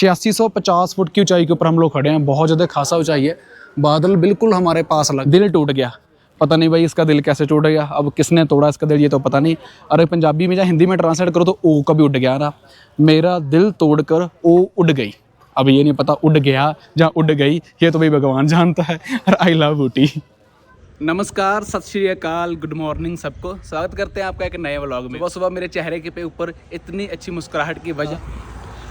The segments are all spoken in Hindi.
8650 फुट की ऊंचाई के ऊपर हम लोग खड़े हैं। बहुत ज़्यादा खासा ऊंचाई है। बादल बिल्कुल हमारे पास लग, दिल टूट गया। पता नहीं भाई इसका दिल कैसे टूट गया, अब किसने तोड़ा इसका दिल ये तो पता नहीं। अरे पंजाबी में या हिंदी में ट्रांसलेट करो तो ओ कभी उड़ गया ना, मेरा दिल तोड़कर ओ उड़ गई। अब ये नहीं पता उड़ गया या उड़ गई, ये तो भाई भगवान जानता है। और आई लव ऊटी। नमस्कार, सत श्री अकाल, गुड मॉर्निंग सबको। स्वागत करते हैं आपका एक नए व्लॉग में। सुबह सुबह मेरे चेहरे के पे ऊपर इतनी अच्छी मुस्कुराहट की वजह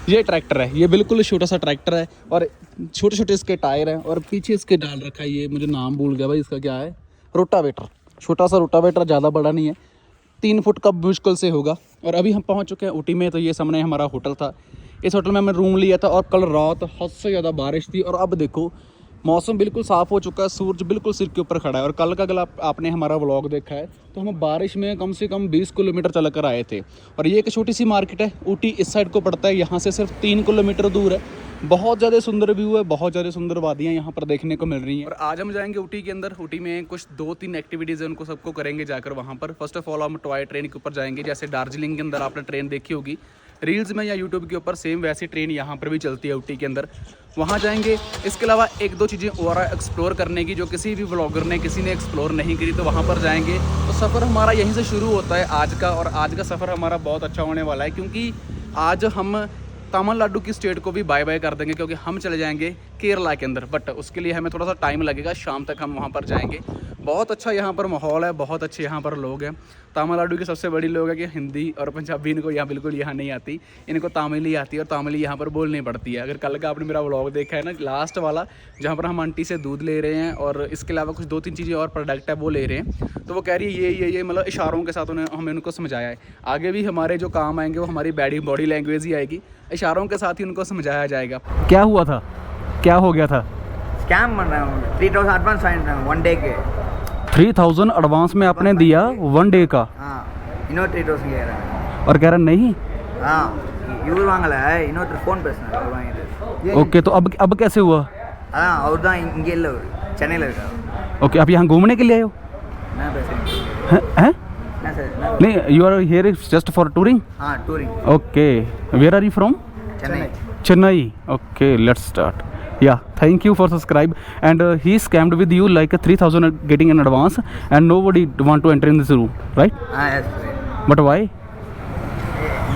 ये ट्रैक्टर है। ये बिल्कुल छोटा सा ट्रैक्टर है और छोटे छोटे इसके टायर हैं और पीछे इसके डाल रखा है, ये मुझे नाम भूल गया भाई इसका क्या है, रोटावेटर। छोटा सा रोटावेटर, ज़्यादा बड़ा नहीं है, 3 फुट का मुश्किल से होगा। और अभी हम पहुंच चुके हैं ऊटी में। तो ये सामने हमारा होटल था, इस होटल में हमने रूम लिया था। और कल रात हद से ज़्यादा बारिश थी और अब देखो मौसम बिल्कुल साफ़ हो चुका है, सूरज बिल्कुल सिर के ऊपर खड़ा है। और कल का अगर आपने हमारा व्लॉग देखा है तो हम बारिश में कम से कम 20 किलोमीटर चल कर आए थे। और ये एक छोटी सी मार्केट है, ऊटी इस साइड को पड़ता है, यहाँ से सिर्फ 3 किलोमीटर दूर है। बहुत ज़्यादा सुंदर व्यू है, बहुत ज़्यादा सुंदर वादियाँ यहाँ पर देखने को मिल रही हैं। और आज हम जाएंगे ऊटी के अंदर। ऊटी में कुछ 2-3 एक्टिविटीज़ है, उनको सबको करेंगे जाकर वहाँ पर। फर्स्ट ऑफ ऑल हम टॉय ट्रेन के ऊपर जाएंगे, जैसे दार्जिलिंग के अंदर आपने ट्रेन देखी होगी रील्स में या यूट्यूब के ऊपर, सेम वैसी ट्रेन यहाँ पर भी चलती है ऊटी के अंदर, वहाँ जाएंगे। इसके अलावा 1-2 चीज़ें और एक्सप्लोर करने की जो किसी भी व्लॉगर ने किसी ने एक्सप्लोर नहीं करी, तो वहाँ पर जाएंगे। तो सफ़र हमारा यहीं से शुरू होता है आज का। और आज का सफ़र हमारा बहुत अच्छा होने वाला है, क्योंकि आज हम तमिलनाडु की स्टेट को भी बाय बाय कर देंगे, क्योंकि हम चले जाएंगे केरला के अंदर। बट उसके लिए हमें थोड़ा सा टाइम लगेगा, शाम तक हम वहाँ पर जाएंगे। बहुत अच्छा यहाँ पर माहौल है, बहुत अच्छे यहाँ पर लोग हैं। तमिलनाडु की सबसे बड़ी लोग है कि हिंदी और पंजाबी इनको यहाँ बिल्कुल यहाँ नहीं आती, इनको तमिल ही आती है और तमिल यहाँ पर बोलनी पड़ती है। अगर कल का आपने मेरा व्लॉग देखा है ना, लास्ट वाला, जहाँ पर हम आंटी से दूध ले रहे हैं और इसके अलावा कुछ 2-3 चीज़ें और प्रोडक्ट है वो ले रहे हैं, तो वो कह रही है ये मतलब इशारों के साथ हमें उनको समझाया है। आगे भी हमारे जो काम आएंगे वो हमारी बॉडी लैंग्वेज ही आएगी, इशारों के साथ ही उनको समझाया जाएगा। क्या हुआ था, क्या हो गया था? स्कैम बन रहा हूँ, 3000 एडवांस फाइन 1 डे के। 3000 एडवांस में आपने दिया 1 डे का? हाँ, इन्वर्टर 3000 कह रहा है और कह रहा नहीं। हाँ, इवर वांगला है, इन्वर्टर फोन पेसना। ओके, तो अब कैसे हुआ? हाँ, और दा इंगे चेन्नई लगा। ओके, आप यहाँ घूमने के लिए आए हो? ना पैसे हैं? ना सर, नहीं, you are here just for touring? हाँ, touring. Okay, where are you from? Chennai. Chennai. Okay, let's start. Yeah, thank you for subscribe. And he scammed with you like 3000 getting in advance, and nobody want to enter in this room, right? हाँ, yes. But why?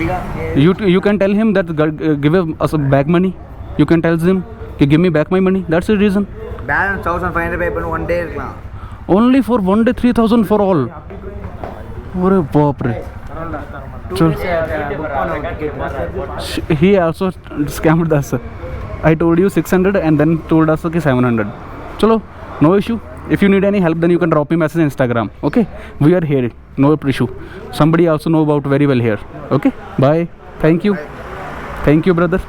Because You can tell him that give us back money. You can tell him to give me back my money. That's the reason. balance 1500 pay பண்ணு 1 day இருக்கலாம். Only for 1 day 3000 for all. अरे बाप रे. He also scammed us. I told you 600 and then told us कि 700. चलो, no issue. If you need any help, then you can drop me message on Instagram. Okay, we are here. No issue. Somebody also know about very well here. Okay, bye. Thank you brother.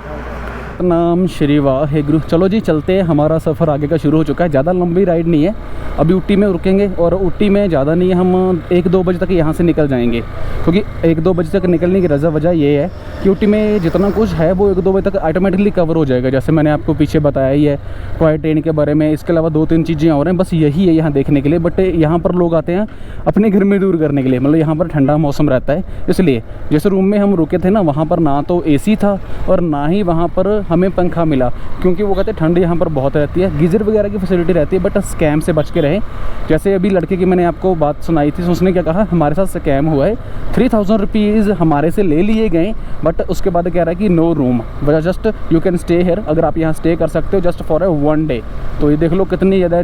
नाम श्री वाहेगुरु। चलो जी, चलते हैं। हमारा सफ़र आगे का शुरू हो चुका है। ज़्यादा लंबी राइड नहीं है, अभी ऊटी में रुकेंगे और ऊटी में ज़्यादा नहीं है, हम 1-2 बजे तक यहाँ से निकल जाएंगे। क्योंकि 1-2 बजे तक निकलने की वजह ये है कि ऊटी में जितना कुछ है वो 1-2 बजे तक ऑटोमेटिकली कवर हो जाएगा। जैसे मैंने आपको पीछे बताया ही है टॉय ट्रेन के बारे में। इसके अलावा 2-3 चीज़ें और हैं, बस यही है यहाँ देखने के लिए। बट यहाँ पर लोग आते हैं अपने घर में दूर करने के लिए, मतलब यहाँ पर ठंडा मौसम रहता है इसलिए। जैसे रूम में हम रुके थे ना, वहाँ पर ना तो AC था और ना ही वहाँ पर हमें पंखा मिला, क्योंकि वो कहते हैं ठंड यहाँ पर बहुत रहती है। गीज़र वगैरह की फैसिलिटी रहती है, बट स्कैम से बच के रहें। जैसे अभी लड़के की मैंने आपको बात सुनाई थी, उसने क्या कहा, हमारे साथ स्कैम हुआ है, 3000 रुपीज़ हमारे से ले लिए गए। बट उसके बाद कह रहा है कि no room, just you can stay here, अगर आप यहाँ स्टे कर सकते हो जस्ट फॉर 1 डे। तो ये देख लो कितनी ज़्यादा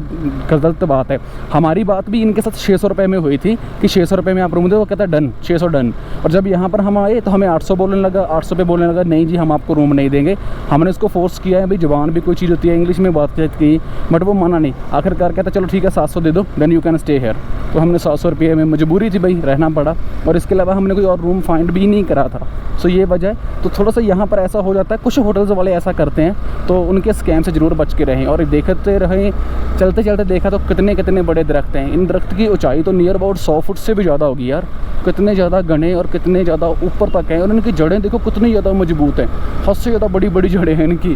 गलत बात है। हमारी बात भी इनके साथ 600 रुपये में हुई थी कि 600 रुपये में आप रूम दो, वो कहता है डन, 600 डन। और जब यहाँ पर हम आए तो हमें 800 बोलने लगा, 800 पे बोलने लगा नहीं जी हम आपको रूम नहीं देंगे। हमने इसको फोर्स किया है, भाई जबान भी कोई चीज़ होती है, इंग्लिश में बातचीत की, बट वो माना नहीं। आखिरकार कहता चलो ठीक है 700 दे दो, then you can stay here. तो हमने 700 रुपये में, मजबूरी थी भाई, रहना पड़ा। और इसके अलावा हमने कोई और रूम फाइंड भी नहीं करा था। सो ये वजह है। तो थोड़ा सा यहाँ पर ऐसा हो जाता है, कुछ होटल्स वाले ऐसा करते हैं, तो उनके स्कैम से ज़रूर बच के रहें। और देखते रहें, चलते चलते देखा तो कितने बड़े दरख्त हैं। इन दरख्त की ऊंचाई तो नियर अबाउट 100 फुट से भी ज़्यादा होगी यार। कितने ज़्यादा घने और कितने ज़्यादा ऊपर तक हैं, और इनकी जड़ें देखो कितनी ज़्यादा मजबूत हैं, हद से ज़्यादा बड़ी जड़ें हैं इनकी।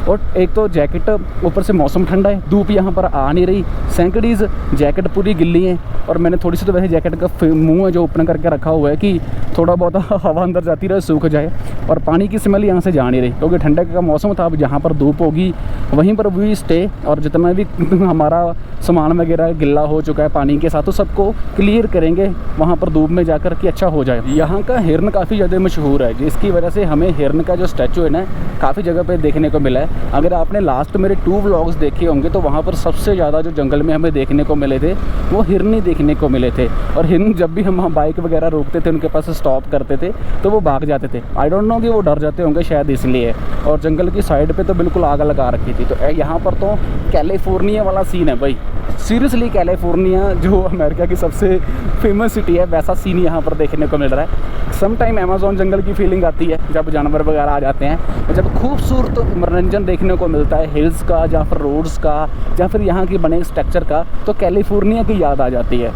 और एक तो जैकेट, ऊपर से मौसम ठंडा है, धूप यहाँ पर आ नहीं रही, सैंकड़ीज़ जैकेट पूरी गिल्ली है। और मैंने थोड़ी सी तो वैसे जैकेट का मुँह है जो ओपन करके रखा हुआ है कि थोड़ा बहुत हवा अंदर जाती रहे, सूख जाए। और पानी की स्मेल यहाँ से जा नहीं रही, क्योंकि ठंडक का मौसम था। अब जहाँ पर धूप होगी वहीं पर वी स्टे, और जितना भी हमारा सामान वगैरह गिल्ला हो चुका है पानी के साथ, तो सबको क्लियर करेंगे वहाँ पर धूप में जाकर कि अच्छा हो जाए। यहाँ का हिरन काफ़ी ज़्यादा मशहूर है, जिसकी वजह से हमें हिरन का जो स्टैचू है ना काफ़ी जगह पे देखने को मिला है। अगर आपने लास्ट मेरे 2 व्लॉग्स देखे होंगे तो वहाँ पर सबसे ज़्यादा जो जंगल में हमें देखने को मिले थे वो हिरन ही देखने को मिले थे। और हिरन जब भी हम बाइक वगैरह रोकते थे, उनके पास स्टॉप करते थे, तो वो भाग जाते थे। आई डोंट नो कि वो डर जाते होंगे शायद इसलिए। और जंगल की साइड पे तो बिल्कुल आग लगा रखी थी। तो यहाँ पर तो कैलिफोर्निया वाला सीन है भाई, सीरियसली कैलिफोर्निया जो अमेरिका की सबसे फेमस सिटी है, वैसा सीन यहाँ पर देखने को मिल रहा है। सम टाइम अमेज़ॉन जंगल की फीलिंग आती है जब जानवर वगैरह आ जाते हैं, और जब खूबसूरत मनोरंजन देखने को मिलता है हिल्स का, या फिर रोड्स का, या फिर यहाँ की बने स्ट्रक्चर का, तो कैलिफोर्निया की याद आ जाती है।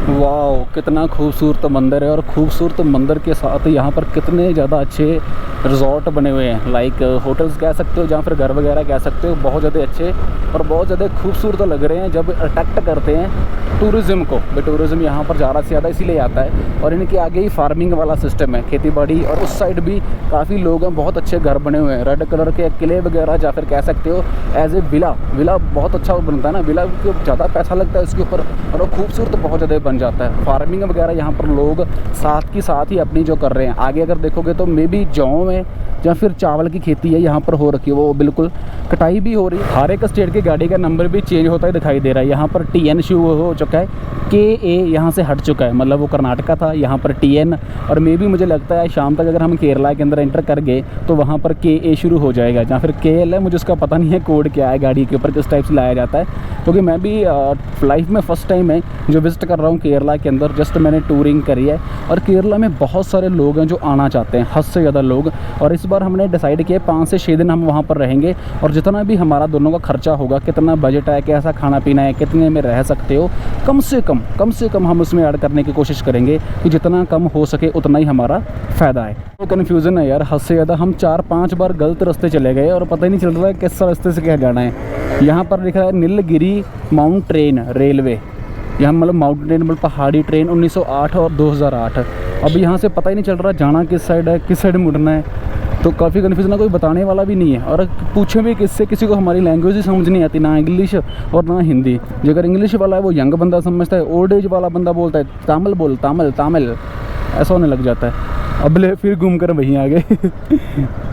वाओ, कितना खूबसूरत मंदिर है, और खूबसूरत मंदिर के साथ यहाँ पर कितने ज़्यादा अच्छे रिजॉर्ट बने हुए हैं, लाइक होटल्स कह सकते हो या फिर घर वगैरह कह सकते हो। बहुत ज़्यादा अच्छे और बहुत ज़्यादा खूबसूरत लग रहे हैं जब अट्रैक्ट करते हैं टूरिज़्म को। भाई टूरिज़्म यहाँ पर ज़्यादा से ज़्यादा इसीलिए आता है। और इनके आगे ही फार्मिंग वाला सिस्टम है, खेती बाड़ी, और उस साइड भी काफ़ी लोग हैं, बहुत अच्छे घर बने हुए हैं, रेड कलर के किले वगैरह, या फिर कह सकते हो एज ए विला बहुत अच्छा बनता है ना, विला को ज़्यादा पैसा लगता है उसके ऊपर, और वो खूबसूरत बहुत ज़्यादा बन जाता है। फार्मिंग वगैरह यहाँ पर लोग साथ ही अपनी जो कर रहे हैं। आगे अगर देखोगे तो मे बी जौ में या फिर चावल की खेती है यहाँ पर हो रखी है, वो बिल्कुल कटाई भी हो रही है। हर एक स्टेट की गाड़ी का नंबर भी चेंज होता ही दिखाई दे रहा है। यहाँ पर TN शुरू हो चुका है, KA यहाँ से हट चुका है, मतलब वो कर्नाटका था, यहाँ पर TN। और मे भी मुझे लगता है शाम तक अगर हम केरला के अंदर एंटर कर गए तो वहाँ पर KA शुरू हो जाएगा, या फिर KL है, मुझे उसका पता नहीं है कोड क्या है गाड़ी के ऊपर, किस टाइप से लाया जाता है। क्योंकि मैं भी लाइफ में फ़र्स्ट टाइम है जो विज़िट कर रहा हूँ केरला के अंदर, जस्ट मैंने टूरिंग करी है। और केरला में बहुत सारे लोग हैं जो आना चाहते हैं, हद से ज़्यादा लोग। और इस बार हमने डिसाइड किया 5 से 6 दिन हम वहाँ पर रहेंगे, और जितना भी हमारा दोनों का खर्चा होगा, कितना बजट है, कैसा खाना पीना है, कितने में रह सकते हो, कम से कम हम उसमें ऐड करने की कोशिश करेंगे कि जितना कम हो सके उतना ही हमारा फ़ायदा है। तो कन्फ्यूज़न है यार, हद से ज़्यादा। हम 4-5 बार गलत रास्ते चले गए और पता ही नहीं चल रहा है किस रास्ते से क्या जाना है। यहाँ पर लिखा है नीलगिरी माउंट ट्रेन रेलवे, यहाँ मतलब माउंटेन मतलब पहाड़ी ट्रेन 1908 और 2008। अब यहाँ से पता ही नहीं चल रहा जाना किस साइड है, किस साइड मुड़ना है। तो काफ़ी कन्फ्यूजन है, कोई बताने वाला भी नहीं है। और पूछे भी किससे, किसी को हमारी लैंग्वेज ही समझ नहीं आती, ना इंग्लिश और ना हिंदी। जो अगर इंग्लिश वाला है वो यंग बंदा समझता है, ओल्ड एज वाला बंदा बोलता है तामिल बोल, तामिल ऐसा होने लग जाता है। अब ले फिर घूम कर वहीं आ गए।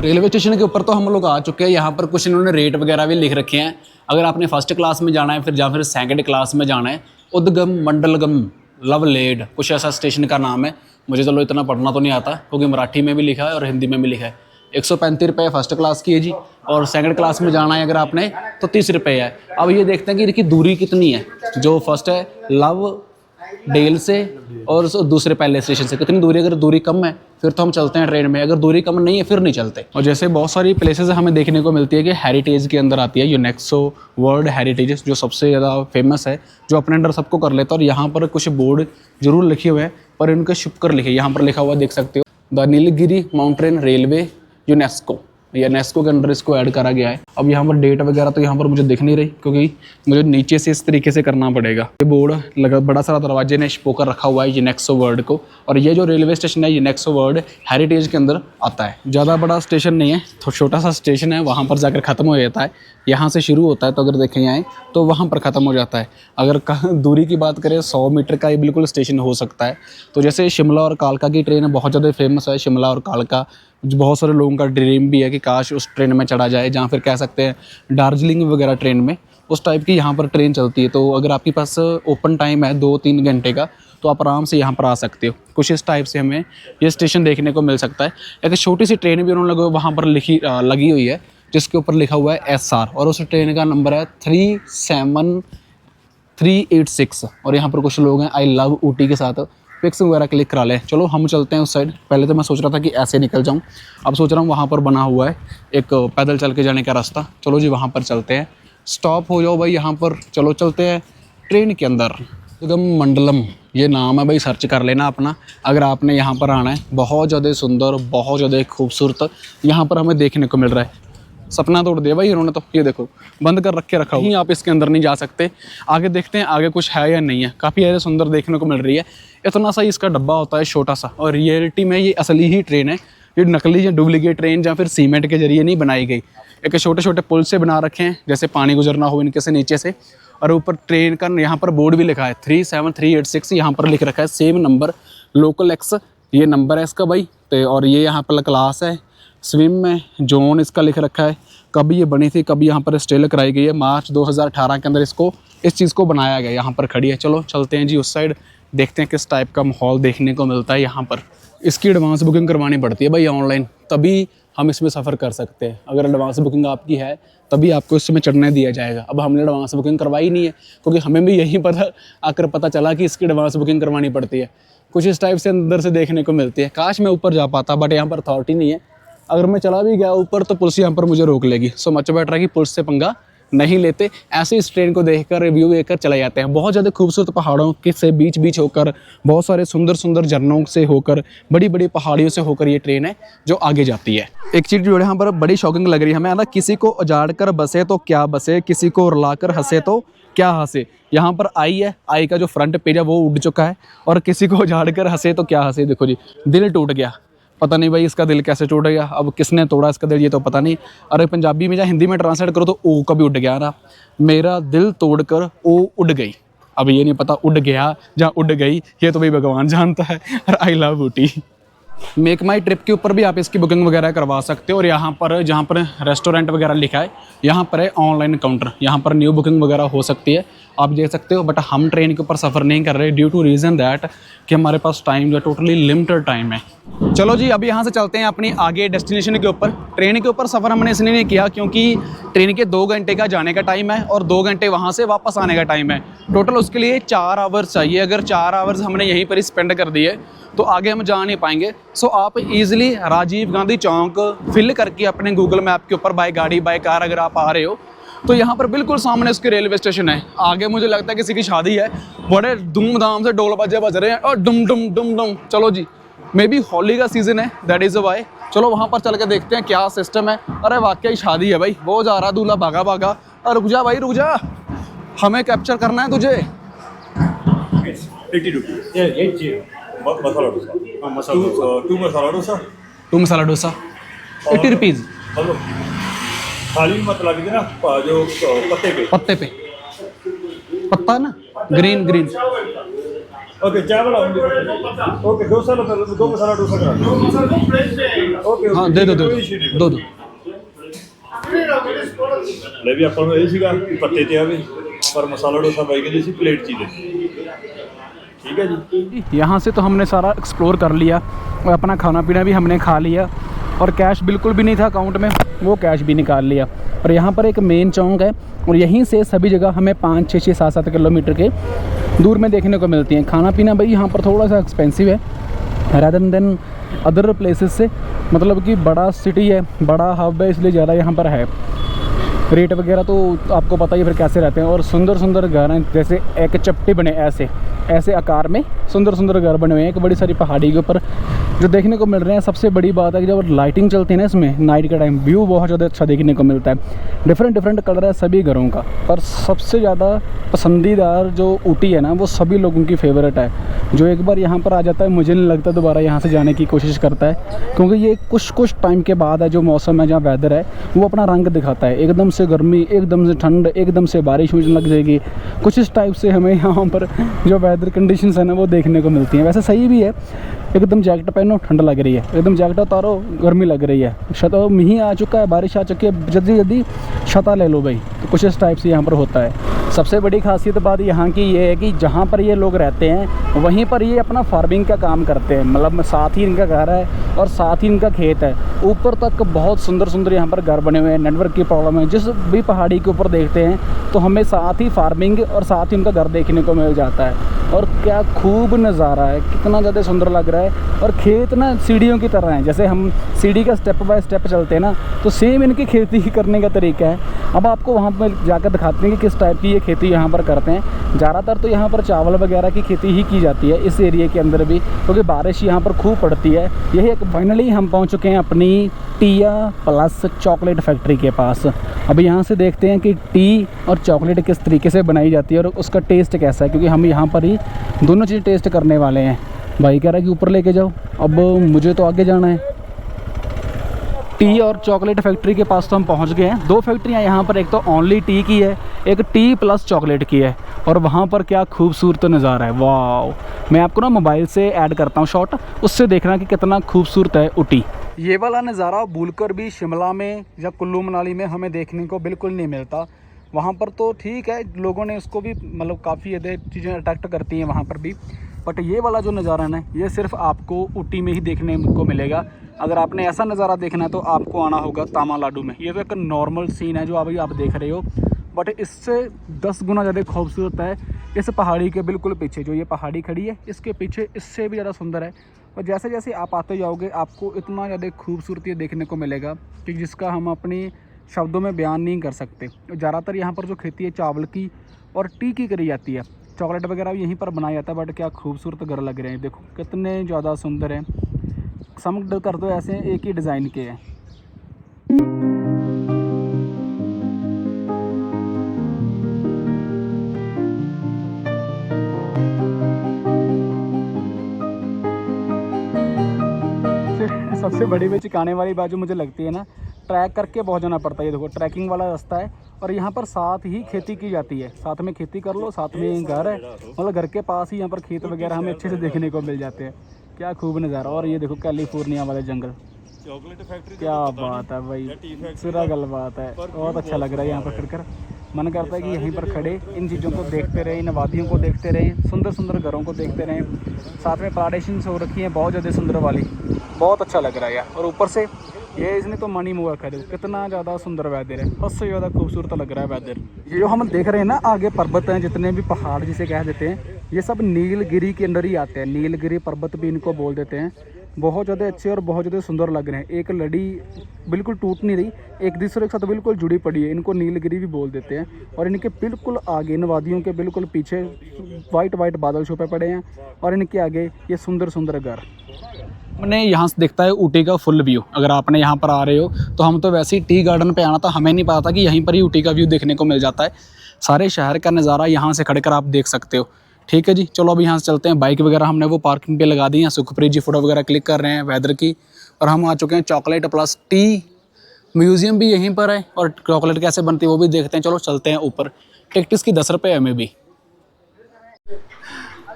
रेलवे स्टेशन के ऊपर तो हम लोग आ चुके हैं। यहाँ पर कुछ इन्होंने रेट वगैरह भी लिख रखे हैं। अगर आपने फर्स्ट क्लास में जाना है फिर या फिर सेकंड क्लास में जाना है, उद्गम मंडलगम लवलेड कुछ ऐसा स्टेशन का नाम है। मुझे चलो इतना पढ़ना तो नहीं आता, क्योंकि मराठी में भी लिखा है और हिंदी में भी लिखा है। 135 रुपये फर्स्ट क्लास की है जी, और सेकंड क्लास में जाना है अगर आपने तो 30 रुपये है। अब ये देखते हैं कि इनकी दूरी कितनी है। जो फर्स्ट है लव डेल से और दूसरे पहले स्टेशन से कितनी दूरी, अगर दूरी कम है फिर तो हम चलते हैं ट्रेन में, अगर दूरी कम नहीं है फिर नहीं चलते। और जैसे बहुत सारी प्लेसेस हमें देखने को मिलती है कि हेरिटेज के अंदर आती है यूनेस्को वर्ल्ड हेरिटेज, जो सबसे ज़्यादा फेमस है, जो अपने अंडर सबको कर लेता है। और यहाँ पर कुछ बोर्ड जरूर लिखे हुए हैं, पर इनके छुप कर लिखे, यहाँ पर लिखा हुआ देख सकते हो, the Nilgiri mountain railway UNESCO के अंडर इसको ऐड करा गया है। अब यहाँ पर डेट वगैरह तो यहाँ पर मुझे दिख नहीं रही, क्योंकि मुझे नीचे से इस तरीके से करना पड़ेगा। ये बोर्ड लगा बड़ा सारा दरवाजे ने स्पोकर रखा हुआ है यूनेस्को वर्ल्ड को। और ये जो रेलवे स्टेशन है यूनेस्को वर्ल्ड हेरिटेज के अंदर आता है। ज़्यादा बड़ा स्टेशन नहीं है, तो छोटा सा स्टेशन है, वहाँ पर जाकर ख़त्म हो जाता है। यहाँ से शुरू होता है, तो अगर देखें आए तो वहाँ पर ख़त्म हो जाता है। अगर दूरी की बात करें 100 मीटर का ये बिल्कुल स्टेशन हो सकता है। तो जैसे शिमला और कालका की ट्रेन बहुत ज़्यादा फेमस है, शिमला और कालका, बहुत सारे लोगों का ड्रीम भी है कि काश उस ट्रेन में चढ़ा जाए, जहाँ फिर कह सकते हैं दार्जिलिंग वगैरह ट्रेन में उस टाइप की यहाँ पर ट्रेन चलती है। तो अगर आपके पास ओपन टाइम है 2-3 घंटे का, तो आप आराम से यहाँ पर आ सकते हो। कुछ इस टाइप से हमें ये स्टेशन देखने को मिल सकता है। एक छोटी सी ट्रेन भी उन्होंने वहाँ पर लगी हुई है, जिसके ऊपर लिखा हुआ है SR, और उस ट्रेन का नंबर है 37386। और यहाँ पर कुछ लोग हैं आई लव ऊटी के साथ पिक्स वगैरह क्लिक करा लें। चलो हम चलते हैं उस साइड। पहले तो मैं सोच रहा था कि ऐसे निकल जाऊं, अब सोच रहा हूं वहाँ पर बना हुआ है एक पैदल चल के जाने का रास्ता। चलो जी वहाँ पर चलते हैं। स्टॉप हो जाओ भाई यहाँ पर, चलो चलते हैं ट्रेन के अंदर। उद्गम मंडलम ये नाम है भाई, सर्च कर लेना अपना अगर आपने यहाँ पर आना है। बहुत ज़्यादा सुंदर, बहुत ज़्यादा खूबसूरत यहाँ पर हमें देखने को मिल रहा है। सपना तोड़ दिया भाई इन्होंने तो। ये देखो बंद कर रखे रखा हुआ, आप इसके अंदर नहीं जा सकते। आगे देखते हैं आगे कुछ है या नहीं है। काफ़ी ज़्यादा सुंदर देखने को मिल रही है। इतना सा ही इसका डब्बा होता है छोटा सा, और रियलिटी में ये असली ही ट्रेन है ये नकली या डुप्लीकेट ट्रेन या फिर सीमेंट के जरिए नहीं बनाई गई। एक छोटे छोटे पुल से बना रखे हैं, जैसे पानी गुजरना हो इनके से नीचे से। और ऊपर ट्रेन का यहाँ पर बोर्ड भी लिखा है 37386, यहाँ पर लिख रखा है सेम नंबर लोकल एक्स, ये नंबर है इसका भाई। तो और ये यहाँ पर क्लास है, स्विम में जोन इसका लिख रखा है, कब ये बनी थी, कब यहाँ पर स्टेल कराई गई है। मार्च 2018 के अंदर इसको इस चीज़ को बनाया गया। यहाँ पर खड़ी है। चलो चलते हैं जी उस साइड, देखते हैं किस टाइप का माहौल देखने को मिलता है यहाँ पर। इसकी एडवांस बुकिंग करवानी पड़ती है भाई ऑनलाइन, तभी हम इसमें सफ़र कर सकते हैं। अगर एडवांस बुकिंग आपकी है तभी आपको इसमें चढ़ने दिया जाएगा। अब हमने एडवांस बुकिंग करवाई नहीं है, क्योंकि हमें भी यही पता चला कि इसकी एडवांस बुकिंग करवानी पड़ती है। कुछ इस टाइप से अंदर से देखने को मिलती है। काश मैं ऊपर जा पाता, बट यहाँ पर अथॉरिटी नहीं है। अगर मैं चला भी गया ऊपर तो पुलिस यहाँ पर मुझे रोक लेगी। सो मच बेटर है कि पुलिस से पंगा नहीं लेते, ऐसे इस ट्रेन को देखकर रिव्यू देकर चले जाते हैं। बहुत ज़्यादा खूबसूरत पहाड़ों के से बीच होकर, बहुत सारे सुंदर सुंदर झरनों से होकर, बड़ी बड़ी पहाड़ियों से होकर ये ट्रेन है जो आगे जाती है। एक चीज़ जो यहाँ पर बड़ी शॉकिंग लग रही है हमें, ना किसी को उजाड़ कर बसे तो क्या बसे, किसी को रुलाकर हंसे तो क्या हंसे। यहाँ पर आई है, आई का जो फ्रंट पेज है वो उड़ चुका है, और किसी को उजाड़ कर हंसे तो क्या हंसे। देखो जी, दिल टूट गया। पता नहीं भाई इसका दिल कैसे टूट गया, अब किसने तोड़ा इसका दिल ये तो पता नहीं। अरे पंजाबी में या हिंदी में ट्रांसलेट करो तो ओ कभी उड़ गया ना, मेरा दिल तोड़कर ओ उड़ गई। अब ये नहीं पता उड़ गया या उड़ गई, ये तो भाई भगवान जानता है। और I love Ooty. Make my trip के ऊपर भी आप इसकी बुकिंग वगैरह करवा सकते हो। और यहाँ पर जहाँ पर रेस्टोरेंट वगैरह लिखा है, यहाँ पर है ऑनलाइन काउंटर, यहाँ पर न्यू बुकिंग वगैरह हो सकती है, आप देख सकते हो। बट हम ट्रेन के ऊपर सफ़र नहीं कर रहे ड्यू टू रीज़न दैट कि हमारे पास टाइम जो टोटली लिमिटेड टाइम है। चलो जी, अब यहाँ से चलते हैं अपनी आगे डेस्टिनेशन के ऊपर। ट्रेन के ऊपर सफ़र हमने इसलिए नहीं किया क्योंकि ट्रेन के 2 घंटे का जाने का टाइम है और 2 घंटे वहाँ से वापस आने का टाइम है। टोटल उसके लिए 4 आवर्स चाहिए। अगर 4 आवर्स हमने यहीं पर ही स्पेंड कर दिए तो आगे हम जा नहीं पाएंगे। सो आप इजीली राजीव गांधी चौक फिल करके अपने गूगल मैप के ऊपर बाय गाड़ी बाय कार अगर आप आ रहे हो तो यहाँ पर बिल्कुल सामने उसके रेलवे स्टेशन है। आगे मुझे लगता है किसी की शादी है, बड़े धूमधाम से ढोल बाजे बज रहे हैं और डुम डुम डुम डुम। चलो जी, मे बी होली का सीज़न है, दैट इज़ वाई। चलो वहाँ पर चल के देखते हैं क्या सिस्टम है। अरे वाकई शादी है भाई, वो जा रहा दूल्हा भागा भागा। और रुक जा भाई रुक जा, हमें कैप्चर करना है तुझे। 80 rupees. Yeah, 80. Masala dosa. Masala dosa. Two masala dosa. 2 masala dosa 80 rupees. Hello, थाली मत लगा देना जो पत्ते पे। पत्ता ना, ग्रीन ग्रीन। ओके, चावल ओके, डोसा लो, 2 मसाला डोसा करा दो। ओके, हाँ दे दो दो। ले भी अपन ये सीगा पत्ते ते आवे पर मसाला डोसा भाई के जैसी प्लेट चाहिए। ठीक है जी, यहाँ से तो हमने सारा एक्सप्लोर कर लिया और अपना खाना पीना भी हमने खा लिया और कैश बिल्कुल भी नहीं था अकाउंट में, वो कैश भी निकाल लिया। और यहाँ पर एक मेन चौक है और यहीं से सभी जगह हमें 5, 6, 7 किलोमीटर के दूर में देखने को मिलती हैं। खाना पीना भाई यहाँ पर थोड़ा सा एक्सपेंसिव है रादर देन अदर प्लेसेस से, मतलब कि बड़ा सिटी है, बड़ा हब है, इसलिए ज़्यादा यहाँ पर है। रेट वगैरह तो आपको पता ही फिर कैसे रहते हैं। और सुंदर सुंदर घर हैं, जैसे एक चपटी बने ऐसे आकार में सुंदर सुंदर घर बने हुए हैं एक बड़ी सारी पहाड़ी के ऊपर जो देखने को मिल रहे हैं। सबसे बड़ी बात है कि जब लाइटिंग चलती है ना इसमें नाइट का टाइम, व्यू बहुत ज़्यादा अच्छा देखने को मिलता है। डिफरेंट कलर है सभी घरों का, पर सबसे ज़्यादा पसंदीदार जो ऊटी है ना वो सभी लोगों की फेवरेट है। जो एक बार यहाँ पर आ जाता है मुझे नहीं लगता दोबारा यहाँ से जाने की कोशिश करता है, क्योंकि ये कुछ टाइम के बाद है जो मौसम है, जहाँ वेदर है वो अपना रंग दिखाता है। एकदम से गर्मी, एकदम से ठंड, एकदम से बारिश मुझे लग जाएगी। कुछ इस टाइप से हमें यहाँ पर जो वेदर कंडीशंस है ना वो देखने को मिलती हैं। वैसे सही भी है, एकदम जैकेट पहनो ठंड लग रही है, एकदम जैकेट उतारो गर्मी लग रही है। मींह आ चुका है, बारिश आ चुकी है, जल्दी छता ले लो भाई। तो कुछ इस टाइप से यहाँ पर होता है। सबसे बड़ी खासियत बात यहाँ की ये है कि जहाँ पर ये लोग रहते हैं वहीं पर ये अपना फार्मिंग का काम करते हैं, मतलब साथ ही इनका घर है और साथ ही इनका खेत है। ऊपर तक बहुत सुंदर यहाँ पर घर बने हुए हैं। नेटवर्क की प्रॉब्लम है, जिस भी पहाड़ी के ऊपर देखते हैं तो हमें साथ ही फार्मिंग और साथ ही उनका घर देखने को मिल जाता है। और क्या खूब नज़ारा है, कितना ज़्यादा सुंदर लग रहा है। और खेत ना सीढ़ियों की तरह हैं, जैसे हम सीढ़ी का स्टेप बाय स्टेप चलते हैं ना, तो सेम इनकी खेती करने का तरीका है। अब आपको वहाँ पर जाकर दिखाते हैं कि किस टाइप की ये खेती यहाँ पर करते हैं। ज़्यादातर तो यहाँ पर चावल वगैरह की खेती ही की जाती है इस एरिया के अंदर भी, क्योंकि बारिश यहाँ पर खूब पड़ती है। यही एक फाइनली हम पहुँच चुके हैं अपनी टिया प्लस चॉकलेट फैक्ट्री के पास। अब यहाँ से देखते हैं कि टी और चॉकलेट किस तरीके से बनाई जाती है और उसका टेस्ट कैसा है, क्योंकि हम यहाँ पर ही दोनों चीज़ टेस्ट करने वाले हैं। भाई कह रहा है कि ऊपर लेके जाओ, अब मुझे तो आगे जाना है। टी और चॉकलेट फैक्ट्री के पास तो हम पहुंच गए हैं। 2 फैक्ट्रियां यहाँ पर, एक तो ओनली टी की है, एक टी प्लस चॉकलेट की है। और वहाँ पर क्या खूबसूरत नज़ारा है, वाह। मैं आपको ना मोबाइल से ऐड करता हूँ शॉट, उससे देखना कि कितना खूबसूरत है ऊटी। ये वाला नज़ारा भूलकर भी शिमला में या कुल्लू मनाली में हमें देखने को बिल्कुल नहीं मिलता। वहाँ पर तो ठीक है, लोगों ने उसको भी मतलब काफ़ी ज़्यादा चीज़ें अट्रैक्ट करती हैं वहाँ पर भी, बट ये वाला जो नज़ारा है ना, ये सिर्फ आपको ऊटी में ही देखने को मिलेगा। अगर आपने ऐसा नज़ारा देखना है तो आपको आना होगा तामिलनाडु में। ये तो एक नॉर्मल सीन है जो अभी आप देख रहे हो, बट इससे 10 गुना ज़्यादा खूबसूरत है इस पहाड़ी के बिल्कुल पीछे। जो ये पहाड़ी खड़ी है इसके पीछे इससे भी ज़्यादा सुंदर है। और जैसे जैसे आप आते जाओगे आपको इतना ज़्यादा खूबसूरती देखने को मिलेगा कि जिसका हम अपनी शब्दों में बयान नहीं कर सकते। ज़्यादातर यहाँ पर जो खेती है चावल की और टी की करी जाती है, चॉकलेट वगैरह भी यहीं पर बनाया जाता है। बट क्या खूबसूरत घर लग रहे हैं, देखो कितने ज़्यादा सुंदर हैं। समझ कर दो ऐसे एक ही डिज़ाइन के हैं। सबसे बड़ी में चिकाने वाली बात जो मुझे लगती है ना, ट्रैक करके बहुत जाना पड़ता है। ये देखो ट्रैकिंग वाला रास्ता है और यहाँ पर साथ ही खेती की जाती है, साथ में खेती कर लो, साथ में घर है, मतलब घर के पास ही यहाँ पर खेत वगैरह हमें अच्छे से देखने को मिल जाते हैं। क्या खूब नज़ारा। और ये देखो कैलिफोर्निया वाले जंगल, चॉकलेट फैक्ट्री क्या बात है भाई, सिरा गल बात है। बहुत अच्छा लग रहा है यहाँ पर फिर मन करता है कि यहीं पर खड़े इन चीज़ों को देखते रहें, इन वादियों को देखते रहें, सुंदर सुंदर घरों को देखते रहें। साथ में प्लांटेशंस हो रखी हैं बहुत ज़्यादा सुंदर वाली, बहुत अच्छा लग रहा है यार। और ऊपर से ये इसने तो मनी मुआ खड़े, कितना ज़्यादा सुंदर वेदर है, सबसे ज़्यादा खूबसूरत लग रहा है वेदर। ये जो हम देख रहे हैं ना आगे पर्वत हैं, जितने भी पहाड़ जिसे कह देते हैं, ये सब नीलगिरी के अंदर ही आते हैं। नीलगिरी पर्वत भी इनको बोल देते हैं। बहुत ज़्यादा अच्छे और बहुत ज़्यादा सुंदर लग रहे हैं। एक लड़ी बिल्कुल टूट नहीं रही, एक दूसरे के साथ बिल्कुल जुड़ी पड़ी है। इनको नीलगिरी भी बोल देते हैं। और इनके बिल्कुल आगे, इन वादियों के बिल्कुल पीछे वाइट वाइट बादल छुपे पड़े हैं और इनके आगे ये सुंदर सुंदर घर। मैंने यहाँ से दिखता है ऊटी का फुल व्यू। अगर आपने यहाँ पर आ रहे हो तो हम तो वैसे ही टी गार्डन पे आना था, हमें नहीं पता था कि यहीं पर ही ऊटी का व्यू देखने को मिल जाता है। सारे शहर का नज़ारा यहाँ से खड़कर आप देख सकते हो। ठीक है जी, चलो अब यहाँ से चलते हैं। बाइक वगैरह हमने वो पार्किंग पे लगा दी है। सुखप्रीत जी फोटो वगैरह क्लिक कर रहे हैं वेदर की। और हम आ चुके हैं चॉकलेट प्लस टी म्यूज़ियम भी यहीं पर है और चॉकलेट कैसे बनती है वो भी देखते हैं। चलो चलते हैं ऊपर। टिकट की 10 रुपये हमें भी।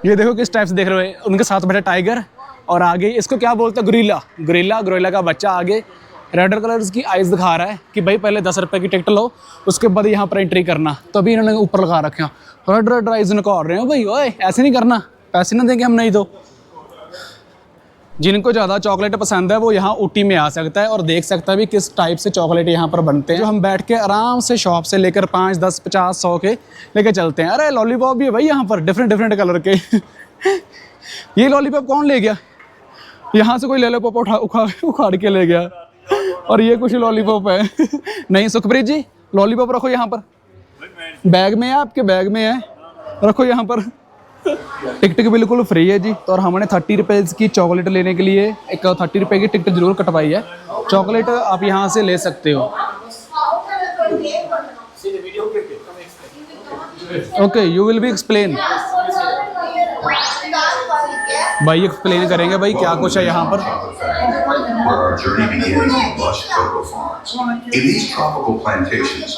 ये देखो किस टाइप से देख रहे हो, उनके साथ बैठा टाइगर और आगे इसको क्या बोलते हैं, गोरिल्ला। गोरिल्ला का बच्चा आगे रेड कलर की आइज़ दिखा रहा है कि भाई पहले 10 रुपये की टिकट लो, उसके बाद यहाँ पर एंट्री करना। तो अभी इन्होंने ऊपर लगा रखे हैं रेड आइज़ निकाल रहे हो भाई, ओए ऐसे नहीं करना, पैसे ना देंगे हम नहीं। तो जिनको ज़्यादा चॉकलेट पसंद है वो यहाँ ऊटी में आ सकता है और देख सकता है भी किस टाइप से चॉकलेट यहाँ पर बनते हैं, जो हम बैठ के आराम से शॉप से लेकर 5, 10, 50, 100 के लेके चलते हैं। अरे लॉलीपॉप भी है भाई यहाँ पर डिफरेंट कलर के। ये लॉलीपॉप कौन ले गया? यहाँ से कोई लॉलीपॉप उखाड़ के ले गया। और ये कुछ लॉलीपॉप है। नहीं सुखप्रीत जी, लॉलीपॉप रखो यहाँ पर, बैग में है, आपके बैग में है, रखो यहाँ पर। टिकट बिल्कुल फ्री है जी। तो और हमने 30 रुपये की चॉकलेट लेने के लिए एक 30 रुपये की टिकट जरूर कटवाई है। चॉकलेट आप यहाँ से ले सकते हो। Okay, you will be explain. भाई एक्सप्लेन करेंगे भाई क्या कुछ है यहाँ पर। Where our journey begins in lush cocoa farms. In these tropical plantations,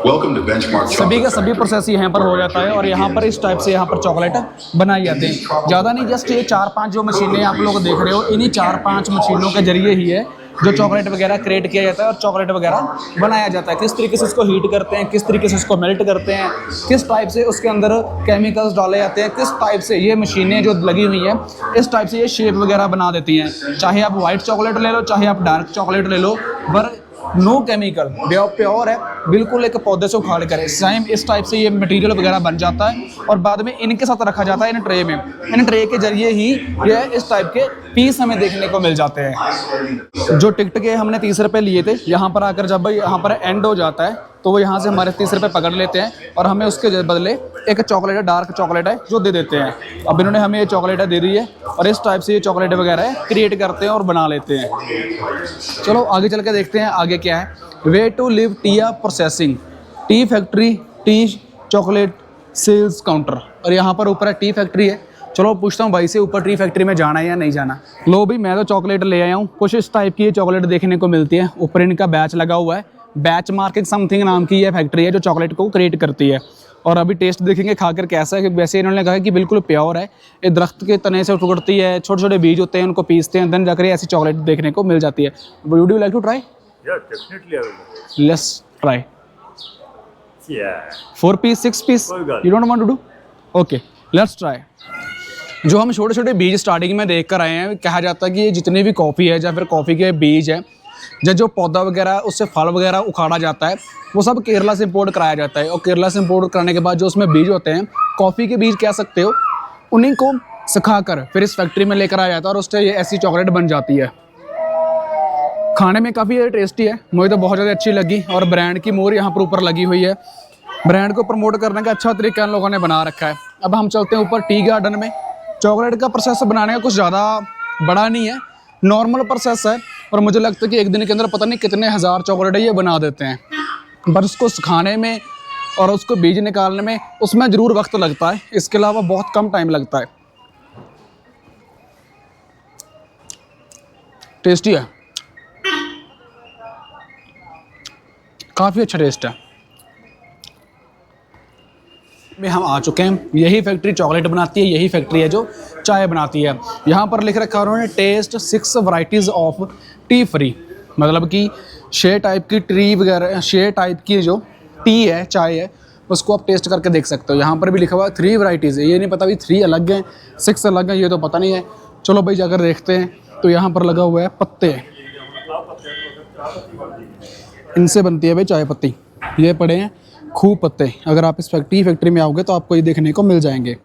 welcome to Benchmark सभी का Chocolate सभी Factory, प्रोसेस यहाँ पर हो जाता है और यहाँ पर इस टाइप से यहाँ पर चॉकलेट बनाई जाती है। ज़्यादा नहीं, जस्ट ये 4-5 जो मशीनें आप लोग देख रहे हो, इन्हीं 4-5 मशीनों के जरिए ही है जो चॉकलेट वगैरह क्रिएट किया जाता है और चॉकलेट वगैरह बनाया जाता है। किस तरीके से उसको हीट करते हैं, किस तरीके से उसको मेल्ट करते हैं, किस टाइप से उसके अंदर केमिकल्स डाले जाते हैं, किस टाइप से ये मशीनें जो लगी हुई हैं इस टाइप से ये शेप वगैरह बना देती हैं। चाहे आप वाइट चॉकलेट ले लो, चाहे आप डार्क चॉकलेट ले लो, पर नो केमिकल, प्योर है, बिल्कुल एक पौधे से उखाड़ कर सेम इस टाइप से ये मटेरियल वगैरह बन जाता है और बाद में इनके साथ रखा जाता है इन ट्रे में। इन ट्रे के जरिए ही ये इस टाइप के पीस हमें देखने को मिल जाते हैं। जो टिकट के हमने 30 रुपये लिए थे, यहाँ पर आकर जब यहाँ पर एंड हो जाता है तो वो यहाँ से हमारे 30 रुपये पकड़ लेते हैं और हमें उसके बदले एक चॉकलेट है, डार्क चॉकलेट है, जो दे देते हैं। अब इन्होंने हमें ये चॉकलेट दे दी है और इस टाइप से ये चॉकलेट वगैरह क्रिएट करते हैं और बना लेते हैं। चलो आगे चल के देखते हैं आगे क्या है। Way to live tea processing, tea factory, tea chocolate sales counter. और यहाँ पर ऊपर है टी फैक्ट्री है, चलो पूछता हूँ भाई से, ऊपर टी फैक्ट्री में जाना है या नहीं जाना। लो भाई मैं तो चॉकलेट ले आया हूँ, कुछ इस टाइप की ये चॉकलेट देखने को मिलती है। ऊपर इनका बैच लगा हुआ है, बैच मार्केट समथिंग नाम की ये फैक्ट्री है जो चॉकलेट को क्रिएट करती है। और अभी टेस्ट देखेंगे खाकर कैसा है, कि वैसे इन्होंने कहा कि बिल्कुल प्योर है, ये दरख्त के तने से टुकड़ती है, छोटे छोटे बीज होते हैं, उनको पीसते हैं, देन जाकर ऐसी चॉकलेट देखने को मिल जाती है। Would you like to try? Yeah, definitely I will. Let's try. Yeah. 4 piece 6 piece कोई बात you don't want to do? Okay let's try. जो हम छोटे छोटे बीज स्टार्टिंग में देख कर आए हैं, कहा जाता है कि ये जितनी भी कॉफ़ी है या फिर कॉफ़ी के बीज है, जो पौधा वगैरह उससे फल वगैरह उखाड़ा जाता है, वो सब केरला से इंपोर्ट कराया जाता है। और केरला से इंपोर्ट कराने के बाद जो उसमें बीज होते हैं, कॉफ़ी के बीज कह सकते हो, उन्हीं को सुखाकर फिर इस फैक्ट्री में लेकर आया जाता है और उससे ये ऐसी चॉकलेट बन जाती है। खाने में काफ़ी टेस्टी है, मुझे तो बहुत ज़्यादा अच्छी लगी। और ब्रांड की मोहर यहाँ पर ऊपर लगी हुई है, ब्रांड को प्रमोट करने का अच्छा तरीका इन लोगों ने बना रखा है। अब हम चलते हैं ऊपर टी गार्डन में। चॉकलेट का प्रोसेस बनाने का कुछ ज़्यादा बड़ा नहीं है, नॉर्मल प्रोसेस है। और मुझे लगता है कि एक दिन के अंदर पता नहीं कितने हज़ार चॉकलेट ये बना देते हैं। पर उसको सुखाने में और उसको बीज निकालने में उसमें ज़रूर वक्त लगता है, इसके अलावा बहुत कम टाइम लगता है। टेस्टी है, काफ़ी अच्छा टेस्ट है। में हम आ चुके हैं, यही फैक्ट्री चॉकलेट बनाती है, यही फैक्ट्री है जो चाय बनाती है। यहाँ पर लिख रखा है उन्होंने test 6 varieties of tea free, मतलब कि 6 टाइप की टी वगैरह, 6 टाइप की जो टी है, चाय है, उसको आप टेस्ट करके देख सकते हो। यहाँ पर भी लिखा हुआ है 3 वैरायटीज़ है, ये नहीं पता भी 3 अलग हैं 6 अलग हैं, ये तो पता नहीं है। चलो भाई जाकर देखते हैं। तो यहाँ पर लगा हुआ है पत्ते, इनसे बनती है भाई चाय पत्ती। ये पड़े हैं खूब पत्ते, अगर आप इस फैक्ट्री में आओगे तो आपको ये देखने को मिल जाएंगे।